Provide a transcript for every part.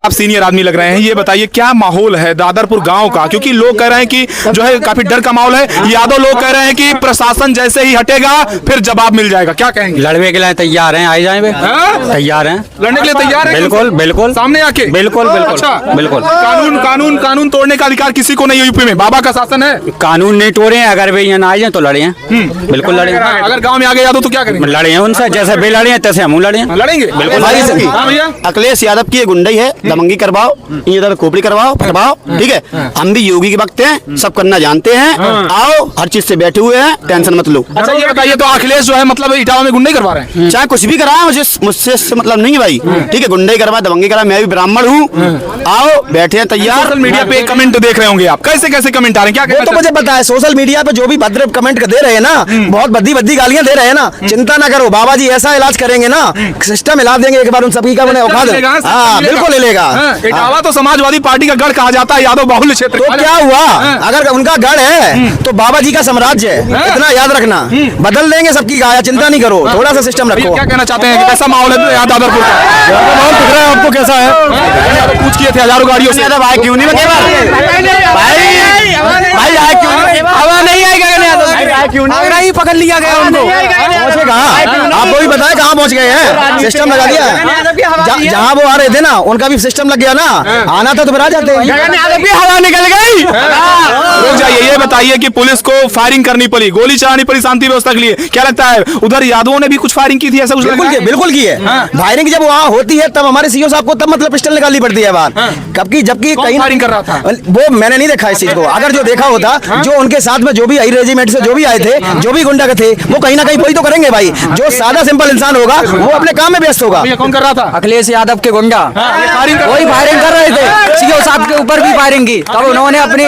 आप सीनियर आदमी लग रहे हैं, ये बताइए क्या माहौल है दादरपुर गांव का? क्योंकि लोग कह रहे हैं कि जो है काफी डर का माहौल है। यादव लोग कह रहे हैं कि प्रशासन जैसे ही हटेगा फिर जवाब मिल जाएगा, क्या कहेंगे? लड़ने के लिए तैयार हैं, आ जाएं वे। तैयार हैं, लड़ने के लिए तैयार है? बिल्कुल बिल्कुल, सामने आके बिल्कुल बिल्कुल। अच्छा, बिल्कुल। कानून कानून कानून तोड़ने का अधिकार किसी को नहीं है यूपी में, बाबा का शासन है। कानून नहीं तोड़े हैं, अगर वे यहाँ ना आ जाए तो लड़े हैं, बिल्कुल लड़े हैं। अगर गांव में आ गए यादव तो क्या करेंगे? लड़े हैं उनसे, जैसे वे लड़े हैं तैसे हम लड़े हैं, लड़ेंगे बिल्कुल। हाँ भैया, अखिलेश यादव की ये गुंडई है, दमंगी करवाओ, इधर खोपड़ी करवाओ, फटवाओ, ठीक है। हम भी योगी के वक्त हैं, सब करना जानते हैं। आओ, हर चीज से बैठे हुए हैं, टेंशन मत लो। अच्छा ये बताइए तो अखिलेश जो है मतलब इटावा में गुंडे करवा रहे हैं? चाहे कुछ भी कराए, मुझसे इससे मतलब नहीं है भाई, ठीक है। गुंडई करवाए, दमंगी कराए, मैं भी ब्राह्मण हूँ। आओ, बैठे हैं तैयार। सोशल मीडिया पे कमेंट देख रहे होंगे आप, कैसे कैसे कमेंट आ रहे हैं, क्या वो तो मुझे पता है। सोशल मीडिया पे जो भी भद्र कमेंट दे रहे हैं ना, बहुत भद्दी भद्दी गालियां दे रहे हैं ना, चिंता ना करो, बाबा जी ऐसा इलाज करेंगे ना, सिस्टम हिला देंगे एक बार उन सभी का। मैंने औकात है, हाँ बिल्कुल हिलेगा। इटावा तो समाजवादी पार्टी का गढ़ कहा जाता है, यादव बाहुल्य क्षेत्र। तो क्या हुआ, अगर उनका गढ़ है तो बाबा जी का साम्राज्य है, इतना याद रखना। बदल देंगे सबकी गाया, चिंता नहीं करो, थोड़ा सा सिस्टम रखो। क्या कहना चाहते हैं, कैसा माहौल है यहाँ दादरपुर का? माहौल दिख रहा है आपको कैसा है? पूछ किए थे हजारों गाड़ियों से, भाई क्यों नहीं भाई आए क्यों नहीं? हवा नहीं आएगा, नहीं पकड़ लिया गया उनको। पहुंचे कहाँ, आपको भी बताया कहाँ पहुंच गए हैं, सिस्टम लगा दिया। जहाँ वो आ रहे थे ना, उनका भी सिस्टम लग गया ना, आना था तो फिर आ जाते। हवा निकल गई। रुक जाइए, ये बताइए कि पुलिस को फायरिंग करनी पड़ी, गोली चलानी पड़ी शांति व्यवस्था के लिए, क्या लगता है उधर यादवों ने भी कुछ फायरिंग की थी ऐसा कुछ? बिल्कुल की है फायरिंग। जब वहाँ होती है तब हमारे सीओ साहब को तब मतलब पिस्टल निकालनी पड़ती है बाहर, कब की जबकि कहीं फायरिंग कर रहा था वो मैंने नहीं देखा इस चीज को। अगर जो देखा होता, जो उनके साथ में जो भी आई रेजिमेंट से जो भी आए थे, जो भी गुंडा थे, वो कहीं ना कहीं वही तो करेंगे भाई। जो सादा सिंपल इंसान होगा वो अपने काम में व्यस्त होगा। कौन कर रहा था? अखिलेश यादव के गुंडा वही फायरिंग कर रहे थे, सीओ साहब के ऊपर भी फायरिंग की। तब उन्होंने अपनी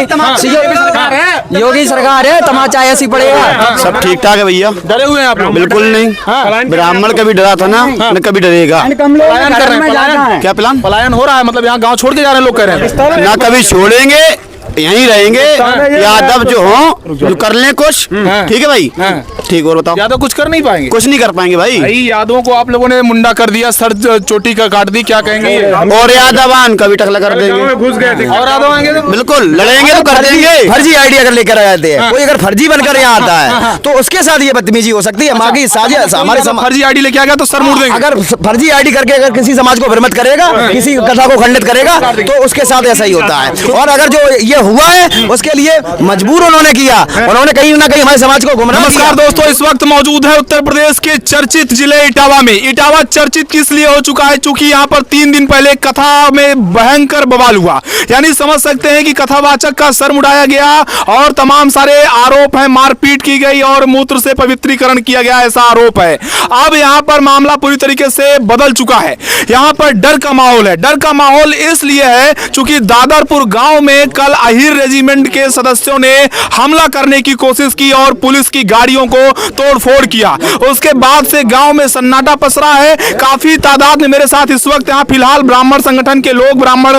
योगी सरकार है, तमाचा ऐसी पड़ेगा। सब ठीक ठाक है भैया, डरे हुए हैं आप लोग? बिल्कुल नहीं। ब्राह्मण कभी डरा था ना, न कभी डरेगा। पलायन कर रहे हैं, पलायन क्या प्लान? पलायन हो रहा है, मतलब यहाँ गांव छोड़ के जा रहे हैं लोग, कह रहे हैं ना कभी छोड़ेंगे, यहीं रहेंगे। यादव जो हो जो कर लें कुछ, ठीक है भाई, ठीक। और बताओ, यादव कुछ कर नहीं पाएंगे? कुछ नहीं कर पाएंगे भाई। यादवों को आप लोगों ने मुंडा कर दिया, सर चोटी का काट दी, क्या कहेंगे? और यादवान कभी टकला कर देंगे, घुस गए थे और यादव आएंगे तो बिल्कुल लड़ेंगे तो कर देंगे। फर्जी आईडी अगर लेकर आ जाते हैं, कोई अगर फर्जी बनकर यहाँ आता है तो उसके साथ ये बदतमीजी हो सकती है। हमारी साजिश, हमारे फर्जी आईडी लेके आ गया तो सर मुड़ देंगे। अगर फर्जी आईडी करके अगर किसी समाज को भ्रमित करेगा, किसी कथा को खंडित करेगा, तो उसके साथ ऐसा ही होता है। और अगर जो ये हुआ है उसके लिए मजबूर उन्होंने किया, उन्होंने कहीं ना कहीं हमारे समाज को गुमराह। नमस्कार दोस्तों, इस वक्त मौजूद है उत्तर प्रदेश के चर्चित जिले इटावा में। इटावा चर्चित किस लिए हो चुका है? चूंकि यहाँ पर 3 दिन पहले कथा में भयंकर बवाल हुआ, यानी समझ सकते हैं कि कथावाचक का सर मुड़ाया गया और तमाम सारे आरोप हैं, मारपीट की गई और मूत्र से पवित्रीकरण किया गया, ऐसा आरोप है। अब यहाँ पर मामला पूरी तरीके से बदल चुका है, यहाँ पर डर का माहौल है। डर का माहौल इसलिए है चूंकि दादरपुर गांव में कल अहिर रेजिमेंट के सदस्यों ने हमला करने की कोशिश की और पुलिस की गाड़ियों को तोड़फोड़ किया। उसके बाद से गांव में सन्नाटा पसरा है। काफी तादाद में मेरे साथ इस वक्त यहाँ फिलहाल ब्राह्मण संगठन के लोग, ब्राह्मण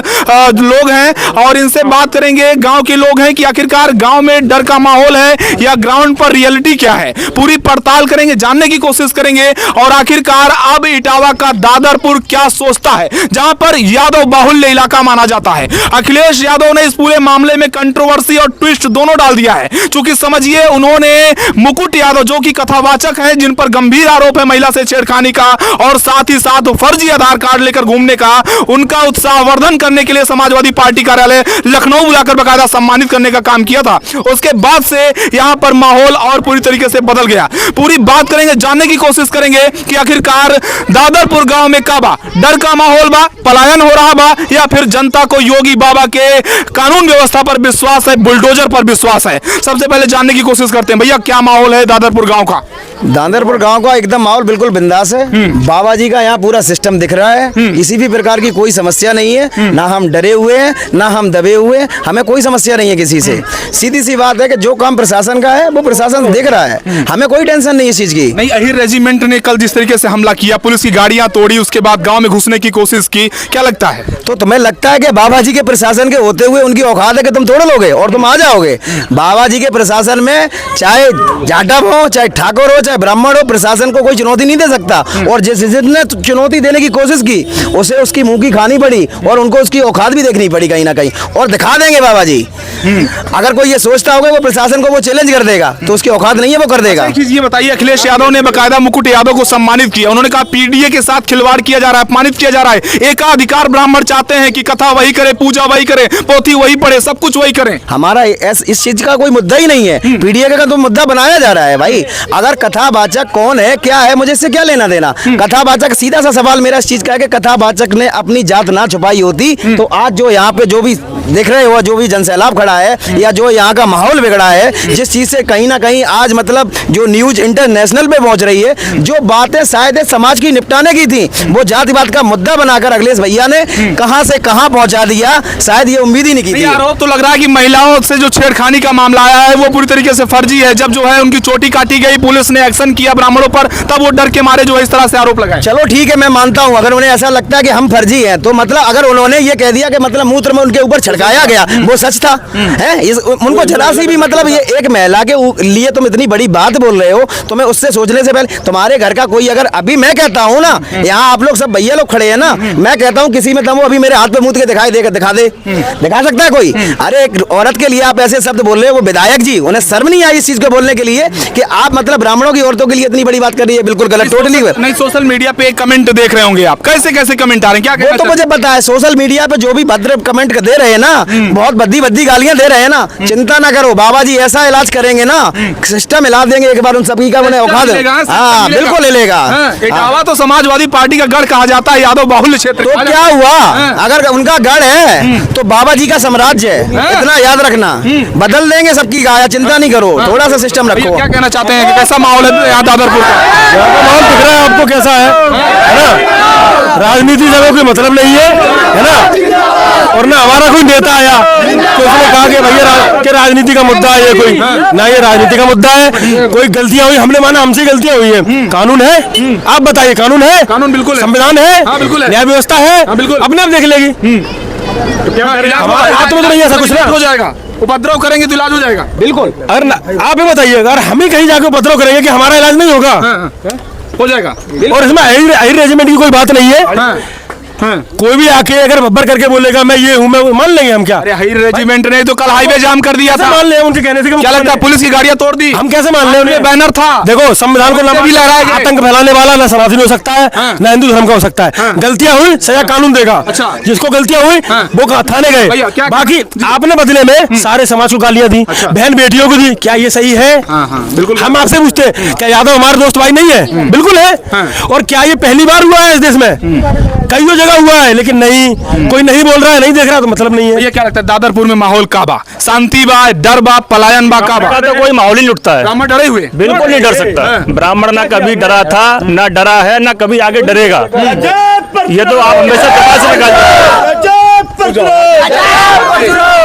लोग हैं और इनसे बात करेंगे। गांव के लोग हैं कि आखिरकार गांव में डर का माहौल है या ग्राउंड पर रियलिटी क्या है, पूरी पड़ताल करेंगे, जानने की कोशिश करेंगे। और आखिरकार अब इटावा का दादरपुर क्या सोचता है, जहां पर यादव बाहुल्य इलाका माना जाता है। अखिलेश यादव ने इस पूरे मामले में कंट्रोवर्सी और ट्विस्ट दोनों डाल दिया है। चूंकि समझिए उन्होंने मुकुट यादव जो कि कथावाचक हैं, जिन पर गंभीर आरोप है महिला से छेड़खानी का और साथ ही साथ फर्जी आधार कार्ड लेकर घूमने का, उनका उत्साहवर्धन करने के लिए समाजवादी पार्टी कार्यालय लखनऊ बुलाकर बकायदा सम्मानित करने का काम किया था। उसके बाद से यहां पर माहौल और पूरी तरीके से बदल गया। पूरी बात करेंगे, जानने की कोशिश करेंगे कि आखिरकार दादरपुर गांव में का बा डर का माहौल बा, पलायन हो रहा बा, या फिर जनता को योगी बाबा के कानून व्यवस्था पर विश्वास है, बुलडोजर पर विश्वास है। सबसे पहले जानने की कोशिश करते हैं, भैया क्या माहौल है दादरपुर गांव का? दादरपुर गांव का एकदम माहौल बिल्कुल बिंदास है। बाबा जी का यहाँ पूरा सिस्टम दिख रहा है, किसी भी प्रकार की कोई समस्या नहीं है। ना हम डरे हुए हैं, ना हम दबे हुए हैं, हमें कोई समस्या नहीं है किसी से। सीधी सी बात है कि जो काम प्रशासन का है वो प्रशासन देख रहा है, हमें कोई टेंशन नहीं इस चीज की। नहीं, अहिर रेजिमेंट ने कल जिस तरीके से हमला किया, पुलिस की गाड़ियां तोड़ी, उसके बाद गांव में घुसने की कोशिश की, क्या लगता है? तो तुम्हें लगता है कि बाबा जी के प्रशासन के होते हुए उनकी औकात है कि तुम तोड़ लोगे और तुम आ जाओगे? बाबा जी के प्रशासन में चाहे जाटव हो, चाहे ठाकुर हो, चाहे ब्राह्मण हो, प्रशासन को कोई चुनौती नहीं दे सकता। और जिसने चुनौती देने की कोशिश की उसे उसकी मुंह की खानी पड़ी और उनको उसकी औकात भी देखनी पड़ी कहीं ना कहीं, और दिखा देंगे बाबा जी। अगर कोई ये सोचता होगा वो प्रशासन को वो चैलेंज कर देगा तो उसकी औकात नहीं है, वो कर देगा। एक चीज ये बताइए, अखिलेश यादव ने बकायदा मुकुट यादव को सम्मानित किया, उन्होंने कहा पीडीए के साथ खिलवाड़ किया जा रहा है, अपमानित किया जा रहा है। एकाधिकार ब्राह्मण चाहते हैं कि कथा वही करे, पूजा वही करे, पोथी वही पढ़े, सब कुछ वही करें। हमारा इस चीज का कोई मुद्दा ही नहीं है, पीडीए का तो मुद्दा बनाया जा रहा है भाई। अगर कथावाचक कौन है, क्या है, मुझे इससे क्या लेना देना? कथावाचक, सीधा सा सवाल मेरा इस चीज का है कि कथावाचक ने अपनी जात ना छुपाई होती तो आज जो यहाँ पे जो भी देख रहे हो, जो भी जनसैलाब खड़ा है या जो यहाँ का माहौल बिगड़ा है, जिस चीज से कहीं ना कहीं आज मतलब जो न्यूज इंटरनेशनल पे पहुंच रही है, जो बातें शायद समाज की निपटाने की थी वो जातिवाद का मुद्दा बनाकर अखिलेश भैया ने कहां से कहां पहुंचा दिया, शायद ये उम्मीद ही नहीं की थी। आरोप तो लग रहा है कि महिलाओं से जो छेड़खानी का मामला आया है वो पूरी तरीके से फर्जी है। जब जो है उनकी चोटी काटी गई, पुलिस ने एक्शन किया ब्राह्मणों पर, तब वो डर के मारे जो है इस तरह से आरोप लगाए। चलो ठीक है, मैं मानता हूं अगर उन्हें ऐसा लगता है कि हम फर्जी हैं, तो मतलब अगर उन्होंने ये कह दिया कि मतलब मूत्र में उनके ऊपर छिड़काया गया, वो सच था है? उनको जरा सी भी मतलब ये एक महिला के लिए तुम इतनी बड़ी बात बोल रहे हो, तुम्हें उससे सोचने से पहले तुम्हारे घर का कोई अगर अभी मैं कहता हूँ ना, यहाँ आप लोग सब भैया लोग खड़े हैं ना, मैं कहता हूँ किसी में दम हो अभी मेरे हाथ पे मूत के दिखाई देगा, दिखा दे, दिखा सकता है कोई? अरे एक औरत के लिए आप ऐसे शब्द बोल रहे हो, वो विधायक जी उन्हें शर्म नहीं आई इस चीज को बोलने के लिए कि आप मतलब ब्राह्मणों की औरतों के लिए इतनी बड़ी बात कर रही है? बिल्कुल गलत, टोटली। नहीं, सोशल मीडिया पे कमेंट देख रहे होंगे आप, कैसे कैसे कमेंट आ रहे हैं, क्या वो तो मुझे पता है। सोशल मीडिया पे जो भी भद्र कमेंट दे रहे हैं ना, बहुत भद्दी गालियां दे रहे हैं ना, चिंता ना करो, बाबा जी ऐसा इलाज करेंगे ना, सिस्टम हिला देंगे एक बार उन सभी का, उन्हें औकात। हाँ बिल्कुल ले लेगा। इटावा तो समाजवादी पार्टी का गढ़ कहा जाता है, यादव बाहुल्य क्षेत्र। तो क्या हुआ, अगर उनका गढ़ है तो बाबा जी का साम्राज्य है, इतना याद रखना। बदल देंगे सबकी गाया, चिंता नहीं करो, थोड़ा सा सिस्टम रखो। क्या कहना चाहते हैं कि कैसा माहौल है यहाँ दादरपुर का? माहौल दिख रहा है आपको कैसा है ना? राजनीति से कोई मतलब नहीं है ना? और ना हमारा कोई नेता आया तो उसने कहा कि भैया कि राजनीति का मुद्दा है ये, कोई ना ये राजनीति का मुद्दा है। कोई गलतियां हुई, हमने माना हमसे गलतियां हुई है, कानून है, आप बताइए कानून है? कानून बिल्कुल है, संविधान है, न्याय व्यवस्था है, अपने आप देख लेगी। हमारे हाथ में तो नहीं ऐसा कुछ ना हो जाएगा, उपद्रव करेंगे तो इलाज हो जाएगा। बिल्कुल। अगर आप ये बताइए, अगर हम ही कहीं जाके उपद्रव करेंगे कि हमारा इलाज नहीं होगा? हो जाएगा। और इसमें अहिर रेजिमेंट की कोई बात नहीं है। कोई भी आके अगर बब्बर करके बोलेगा मैं ये हूँ, मैं मान लेंगे हम क्या? अरे अहिर रेजिमेंट ने तो कल हाईवे जाम कर दिया था, मान ले उनके कहने से। क्या लगता है पुलिस की गाड़ियां तोड़ दी? हम कैसे मान ले? उनके बैनर था, देखो संविधान को भी लहराया गया। आतंक फैलाने वाला ना सनातनी हो सकता है, ना हिंदू धर्म का हो सकता है। गलतियां हुई, सजा कानून देगा। अच्छा। जिसको गलतियां हुई वो थाने गए। बाकी आपने बदले में सारे समाज को गालियां दी, बहन बेटियों को दी, क्या ये सही है? बिल्कुल। हम आपसे पूछते क्या यादव हमारे दोस्त भाई नहीं है? बिल्कुल है। और क्या ये पहली बार हुआ है इस देश में? कई जगह हुआ है, लेकिन नहीं, कोई नहीं बोल रहा है, नहीं देख रहा तो मतलब नहीं है। ये क्या लगता है दादरपुर में माहौल का बा? शांति बा, डर बा, पलायन बा, का बा? तो कोई माहौल ही लुटता है। ब्राह्मण डरे हुए? बिल्कुल नहीं डर सकता। ब्राह्मण ना कभी डरा था, ना डरा है, ना कभी आगे डरेगा। ये तो आप हमेशा दबा से निकाल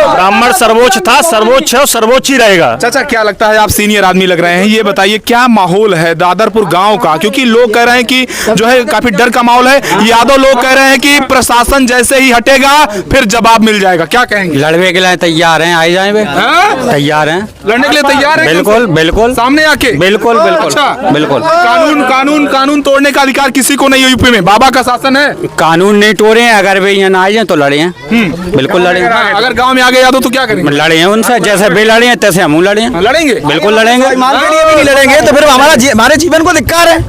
ब्राह्मण सर्वोच्च था, सर्वोच्च है और सर्वोच्च ही रहेगा। चाचा क्या लगता है, आप सीनियर आदमी लग रहे हैं, ये बताइए क्या माहौल है दादरपुर गांव का? क्योंकि लोग कह रहे हैं कि जो है काफी डर का माहौल है, यादव लोग कह रहे हैं कि प्रशासन जैसे ही हटेगा फिर जवाब मिल जाएगा, क्या कहेंगे? लड़ने के लिए तैयार हैं, आए जाए वे तैयार हैं, लड़ने के लिए तैयार है? बिल्कुल बिल्कुल, सामने आके बिल्कुल बिल्कुल। अच्छा, बिल्कुल। कानून तोड़ने का अधिकार किसी को नहीं है यूपी में, बाबा का शासन है। कानून नहीं तोड़े हैं, अगर वे यहाँ आ जाए तो लड़े हैं, बिल्कुल लड़े हैं। अगर गांव में आ गए यादव तो क्या करेंगे? लड़े हैं उनसे, जैसे वे लड़े हैं तैसे हम लड़े हैं। लड़ेंगे, बिल्कुल लड़ेंगे। मान के लिए भी नहीं लड़ेंगे तो फिर हमारे जीवन को धिक्कार है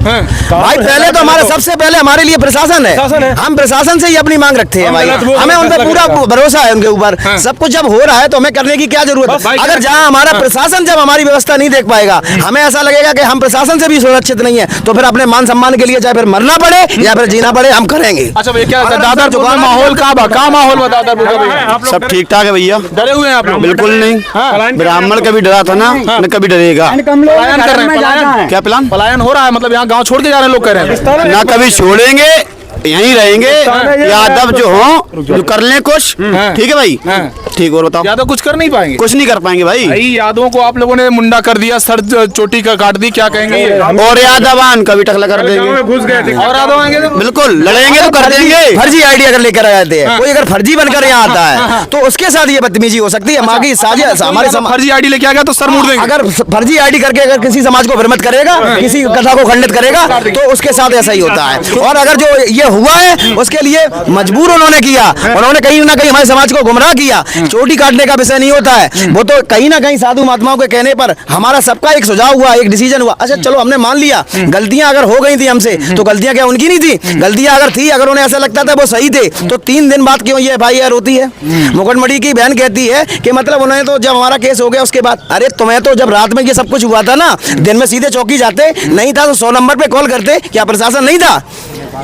भाई। पहले तो हमारे सबसे पहले हमारे लिए प्रशासन है, हम प्रशासन से ही अपनी मांग रखते हैं भाई। हमें उन पर पूरा भरोसा है, उनके ऊपर सब कुछ जब हो रहा है तो हमें करने की क्या जरूरत है? अगर जहाँ हमारा प्रशासन जब हमारी व्यवस्था नहीं देख पाएगा, हमें ऐसा लगेगा कि हम प्रशासन से भी सुरक्षित नहीं है, तो फिर अपने मान सम्मान के लिए चाहे फिर मरना पड़े या फिर जीना पड़े, हम करेंगे। अच्छा भैया, क्या दादरपुर में माहौल का माहौल बता दादरपुर का भैया? सब ठीक ठाक है भैया। डरे हुए हैं आप लोग? बिल्कुल नहीं, ब्राह्मण कभी डरा था ना, न कभी डरेगा। पलायन कर रहे हैं, पलायन क्या प्लान? पलायन हो रहा है, मतलब यहाँ गांव छोड़ के जा रहे हैं लोग, कह रहे हैं ना कभी छोड़ेंगे, यहीं रहेंगे। यादव जो हो जो कर लें कुछ, ठीक है भाई। ठीक, और बताओ। यादव कुछ कर नहीं पाएंगे? कुछ नहीं कर पाएंगे भाई। भाई यादवों को आप लोगों ने मुंडा कर दिया, सर चोटी का काट दी, क्या कहेंगे ये? और यादवान कभी टकला कर देंगे। घुस गए थे और यादव आएंगे तो बिल्कुल लड़ेंगे तो कर देंगे। फर्जी आईडी अगर लेकर आ जाते हैं, कोई अगर फर्जी बनकर यहाँ आता है तो उसके साथ ये बदतमीजी हो सकती है। बाकी साजिश हमारे फर्जी आईडी लेके आ गया तो सर मुड़ देंगे। अगर फर्जी आईडी करके अगर किसी समाज को भ्रमित करेगा, किसी कथा को खंडित करेगा, तो उसके साथ ऐसा ही होता है। और अगर जो ये हुआ है उसके लिए मजबूर उन्होंने किया, उन्होंने कहीं ना कहीं हमारे समाज को गुमराह किया। चोटी काटने का विषय नहीं होता है, वो तो कहीं ना कहीं साधु महात्माओं के कहने पर हमारा सबका एक सुझाव हुआ, एक डिसीजन हुआ। अच्छा चलो हमने मान लिया गलतियां अगर हो गई थी हमसे, तो गलतियां क्या उनकी नहीं थी? गलतियां अगर थी, अगर उन्हें ऐसा लगता था वो सही थे, तो 3 दिन बाद क्यों ये FIR होती है? मुकुटमणि की बहन कहती है कि मतलब उन्होंने तो जब हमारा केस हो गया उसके बाद, अरे तुम्हें तो जब रात में ये सब कुछ हुआ था ना, दिन में सीधे चौकी जाते, नहीं था तो 100 नंबर पे कॉल करते, क्या प्रशासन नहीं था?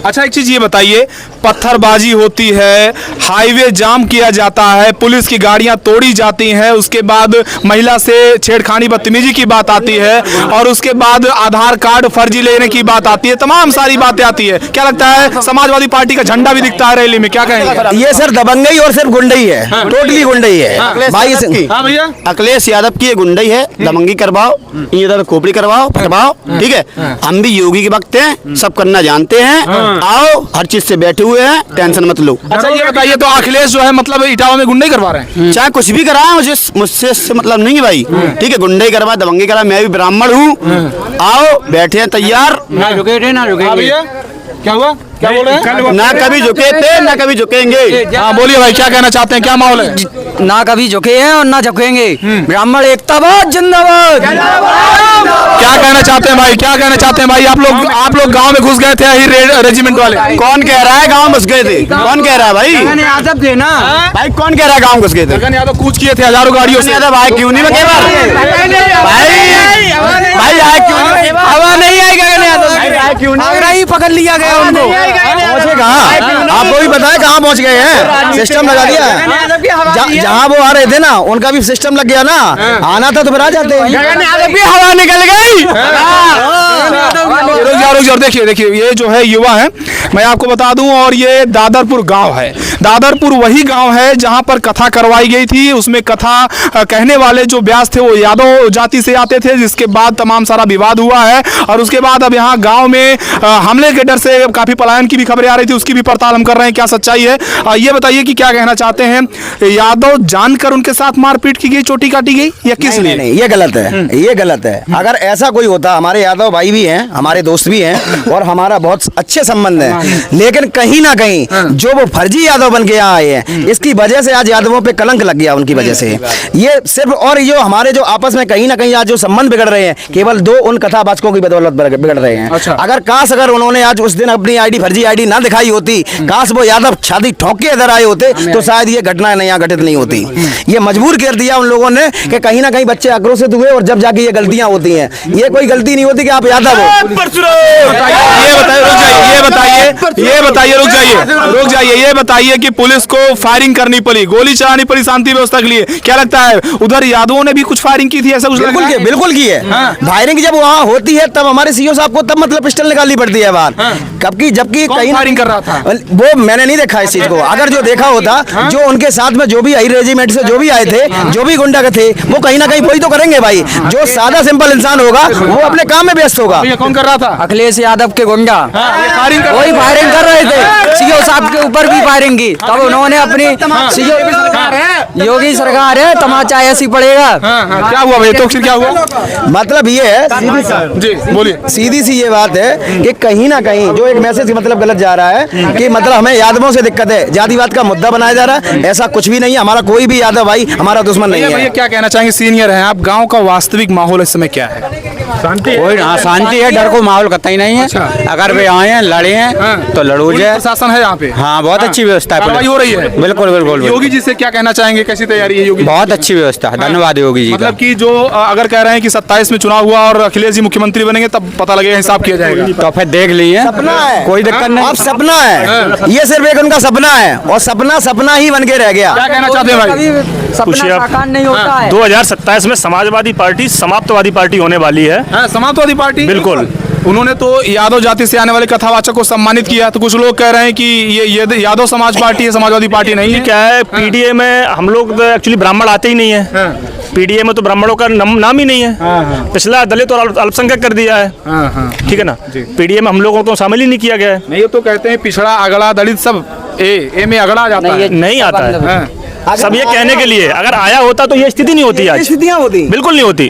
अच्छा एक चीज ये बताइए, पत्थरबाजी होती है, हाईवे जाम किया जाता है, पुलिस की गाड़ियां तोड़ी जाती हैं, उसके बाद महिला से छेड़खानी बदतमीजी की बात आती है, और उसके बाद आधार कार्ड फर्जी लेने की बात आती है, तमाम सारी बातें आती है। क्या लगता है समाजवादी पार्टी का झंडा भी दिखता है रैली में, क्या कहेंगे? ये सर दबंगई और सिर्फ गुंडई है, टोटली गुंडई है भाई। हाँ भैया, अखिलेश यादव की ये गुंडई है, दबंगी करवाओ, इधर खोपड़ी करवाओ, फटवाओ, ठीक है। हम भी योगी के वक्त हैं, सब करना जानते हैं, आओ हर चीज से बैठे हुए हैं, टेंशन मत लो। अच्छा ये बताइए, तो अखिलेश जो है मतलब इटावा में गुंडे करवा रहे हैं? चाहे कुछ भी कराए, मुझसे इससे मतलब नहीं है भाई, ठीक है। गुंडे करवा, दबंगी करवा, मैं भी ब्राह्मण हूँ, आओ बैठे हैं तैयार। ना रुके थे ना रुके। भैया क्या हुआ, क्या बोल रहे हैं? ना कभी झुके थे ना कभी झुकेंगे। हाँ बोलिए भाई, क्या कहना चाहते हैं, क्या माहौल है? ना कभी झुके हैं और ना झुकेंगे। ब्राह्मण एकतावाद जिंदाबाद। क्या कहना चाहते हैं भाई, क्या कहना चाहते हैं भाई? आप लोग गांव में घुस गए थे ही रेजिमेंट वाले? कौन कह रहा है गांव में घुस गए थे? कौन कह रहा है भाई? आजब थे ना भाई कौन कह रहा है गांव घुस गए थे? गगन यादव कूच किए थे हजारों गाड़ियों से। भाई क्यों नहीं भाई आए क्यों नहीं? हवा नहीं आई गगन यादव क्यों नहीं? आगरा ही पकड़ लिया गया उनको। पहुंचे कहाँ? आपको भी पता है कहाँ पहुंच गए हैं? सिस्टम लगा दिया है। जहाँ वो आ रहे थे ना, उनका भी सिस्टम लग गया ना, आना था तो फिर आ जाते। हवा निकल गई। रुक जाओ, देखिए ये जो है युवा है, मैं आपको बता दूं, और ये दादरपुर गांव है। दादरपुर वही गांव है जहां पर कथा करवाई गई थी। उसमें कथा कहने वाले जो व्यास थे वो यादव जाति से आते थे, जिसके बाद तमाम सारा विवाद हुआ है, और उसके बाद अब यहाँ गांव में हमले के डर से काफी पलायन की भी खबरें आ रही थी, उसकी भी पड़ताल हम कर रहे हैं, क्या सच्चाई है। ये बताइए कि क्या कहना चाहते हैं, यादव जानकर उनके साथ मारपीट की गई, चोटी काटी गई, या किस लिए? नहीं, ये गलत है, ये गलत है। अगर ऐसा कोई होता, हमारे यादव भाई भी हैं, हमारे दोस्त भी हैं, और हमारा बहुत अच्छे संबंध है, लेकिन कहीं ना कहीं जो वो फर्जी यादव बन के यहाँ आए हैं, इसकी वजह से आज यादवों पे कलंक लग गया उनकी वजह से। ये सिर्फ, और ये हमारे जो आपस में कहीं ना कहीं आज जो संबंध बिगड़ रहे हैं, केवल 2 उन कथावाचकों की बदौलत बिगड़ रहे हैं। अच्छा। अगर उन्होंने आज उस दिन अपनी आईडी, फर्जी आईडी ना दिखाई होती, काश वो यादव छाती ठोक के इधर आए होते, तो शायद ये घटना यहाँ घटित नहीं होती। ये मजबूर कर दिया उन लोगों ने कि कहीं ना कहीं बच्चे आक्रोशित हुए, और जब जाके ये गलतियां होती हैं। ये कोई गलती नहीं होती कि आप यादव हो। ये बताइए कि पुलिस को फायरिंग करनी पड़ी, गोली चलानी पड़ी शांति व्यवस्था के लिए, क्या लगता है उधर यादवों ने भी कुछ फायरिंग की थी, ऐसा कुछ? बिल्कुल की है। फायरिंग जब वहाँ होती है तब हमारे सीओ साहब को तब मतलब पिस्टल निकालनी पड़ती है बाहर, जबकि कहीं फायरिंग कर रहा था वो मैंने नहीं देखा इस चीज को। अगर जो देखा होता, जो उनके साथ में जो भी आई रेजिमेंट से जो भी आए थे, जो भी गुंडा थे, वो कहीं ना कहीं वही तो करेंगे भाई। जो सादा सिंपल इंसान होगा वो अपने काम में व्यस्त होगा। ये कौन कर रहा था? अखिलेश यादव के गुंडा वही फायरिंग कर रहे थे, सीओ साहब के ऊपर भी फायरिंग की, तब उन्होंने अपनी योगी सरकार है, तमाचा ऐसी पड़ेगा। क्या हुआ भाई, तो फिर क्या हुआ? मतलब ये है, जी बोलिए। सीधी सी ये बात है कि कहीं ना कहीं जो एक मैसेज मतलब गलत जा रहा है कि मतलब हमें यादवों से दिक्कत है, जातिवाद का मुद्दा बनाया जा रहा है। ऐसा कुछ भी नहीं है, हमारा कोई भी यादव भाई हमारा दुश्मन नहीं है। भैया क्या कहना चाहेंगे, सीनियर हैं आप, गांव का वास्तविक माहौल इस समय क्या है? कोई शांति है, डर को माहौल कतई नहीं है। अगर वे आए हैं, लड़े हैं तो लड़ो जाए। प्रशासन है यहाँ पे? हाँ, बहुत अच्छी व्यवस्था है, कार्रवाई हो रही है। बिल्कुल बिल्कुल। योगी जी से क्या कहना चाहेंगे, कैसी तैयारी है योगी? बहुत अच्छी व्यवस्था है, धन्यवाद योगी जी। मतलब कि जो अगर कह रहे हैं कि 27 में चुनाव हुआ और अखिलेश जी मुख्यमंत्री बनेंगे, तब पता लगेगा, हिसाब किया जाएगा। तो फिर देख लीजिए, सपना है, कोई दिक्कत नहीं। अब सपना है, ये सिर्फ एक उनका सपना है, और सपना ही बन के रह गया। क्या कहना चाहते हैं भाई? सपना साकार नहीं होता है। 2027 में समाजवादी पार्टी समाप्तवादी पार्टी होने वाली है। समाजवादी पार्टी? बिल्कुल। उन्होंने तो यादव जाति से आने वाले कथावाचक को सम्मानित किया, तो कुछ लोग कह रहे हैं कि ये यादव समाज पार्टी है, समाजवादी पार्टी नहीं है। क्या है, पीडीए में हम लोग तो एक्चुअली ब्राह्मण आते ही नहीं है। पीडीए में तो ब्राह्मणों का नाम ही नहीं है। पिछला दलित और अल्पसंख्यक कर दिया है। ठीक है ना, पीडीए में हम लोगों को शामिल ही नहीं किया गया है। नहीं, ये तो कहते हैं पिछड़ा अगड़ा दलित सब ए में अगड़ा जाता है। नहीं आता है। सब ये कहने के लिए, अगर आया होता तो ये स्थिति नहीं होती, आज स्थितियां होती बिल्कुल नहीं होती।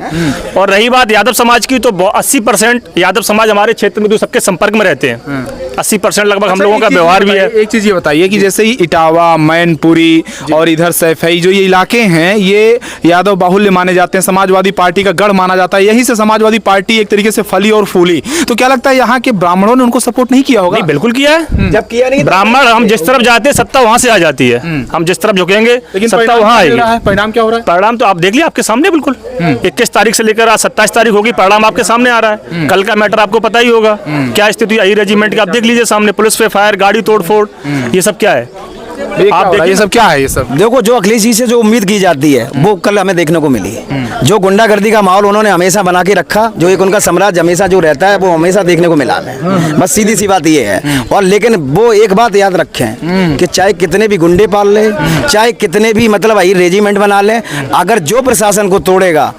और रही बात यादव समाज की, तो 80% यादव समाज हमारे क्षेत्र में तो सबके संपर्क में रहते हैं। 80% लगभग हम लोगों का व्यवहार भी है। एक चीज ये बताइए कि जैसे ही इटावा, मैनपुरी और इधर सैफई जो ये इलाके हैं, ये यादव बाहुल्य माने जाते हैं, समाजवादी पार्टी का गढ़ माना जाता है। यहीं से समाजवादी पार्टी एक तरीके से फली और फूली। तो क्या लगता है यहाँ के ब्राह्मणों ने उनको सपोर्ट नहीं किया होगा? नहीं, बिल्कुल किया है। जब किया नहीं, ब्राह्मण हम जिस तरफ जाते हैं सत्ता वहां से आ जाती है। हम जिस तरफ झुकेंगे लेकिन सत्ता वहां आएगी। परिणाम क्या हो रहा है? परिणाम तो आप देख लिया आपके सामने, बिल्कुल 21 तारीख से लेकर आज 27 तारीख होगी, परिणाम आपके सामने आ रहा है। कल का मैटर आपको पता ही होगा क्या स्थिति आई रेजिमेंट की, आप देख लीजिए सामने, पुलिस पे फायर, गाड़ी तोड़फोड़, ये सब क्या है? आप देखिए ये सब क्या है? ये सब देखो, जो अखिलेश जी से जो उम्मीद की जाती है वो कल हमें देखने को मिली। जो गुंडागर्दी का माहौल उन्होंने हमेशा बना के रखा, जो एक उनका साम्राज्य हमेशा जो रहता है, वो हमेशा देखने को मिला हमें। बस सीधी सी बात ये है। और लेकिन वो एक बात याद रखें कि चाहे कितने भी गुंडे पाल ले, चाहे कितने भी मतलब भाई रेजिमेंट बना ले, अगर जो प्रशासन को तोड़ेगा,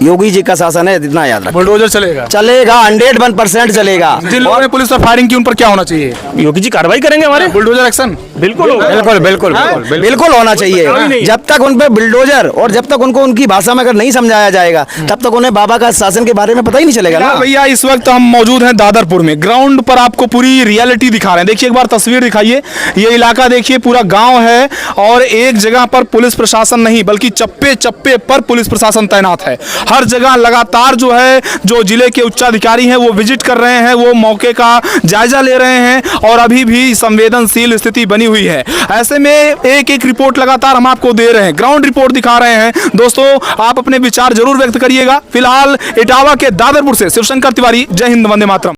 योगी जी का शासन है, इतना याद रखें, बुलडोजर चलेगा, चलेगा, 101% चलेगा। जिन लोगों ने पुलिस पर फायरिंग की उन पर क्या होना चाहिए? योगी जी कार्रवाई करेंगे हमारे, बुलडोजर एक्शन बिल्कुल होगा। बिल्कुल होना चाहिए। जब तक उन पे बुलडोजर और जब तक उनको उनकी भाषा में अगर नहीं समझाया जाएगा, तब तक उन्हें बाबा का शासन के बारे में पता ही नहीं चलेगा ना। भैया, इस वक्त हम मौजूद हैं दादरपुर में, ग्राउंड पर आपको पूरी रियलिटी दिखा रहे हैं। देखिए, एक बार तस्वीर दिखाइए, ये इलाका देखिए, पूरा गांव है और एक जगह पर पुलिस प्रशासन नहीं बल्कि चप्पे चप्पे पर पुलिस प्रशासन तैनात है। हर जगह लगातार जो है, जो जिले के उच्चाधिकारी हैं वो विजिट कर रहे हैं, वो मौके का जायजा ले रहे हैं और अभी भी संवेदनशील स्थिति बनी हुई है। ऐसे में एक एक रिपोर्ट लगातार हम आपको दे रहे हैं, ग्राउंड रिपोर्ट दिखा रहे हैं। दोस्तों, आप अपने विचार जरूर व्यक्त करिएगा। फिलहाल इटावा के दादरपुर से शिवशंकर तिवारी, जय हिंद, वंदे मातरम।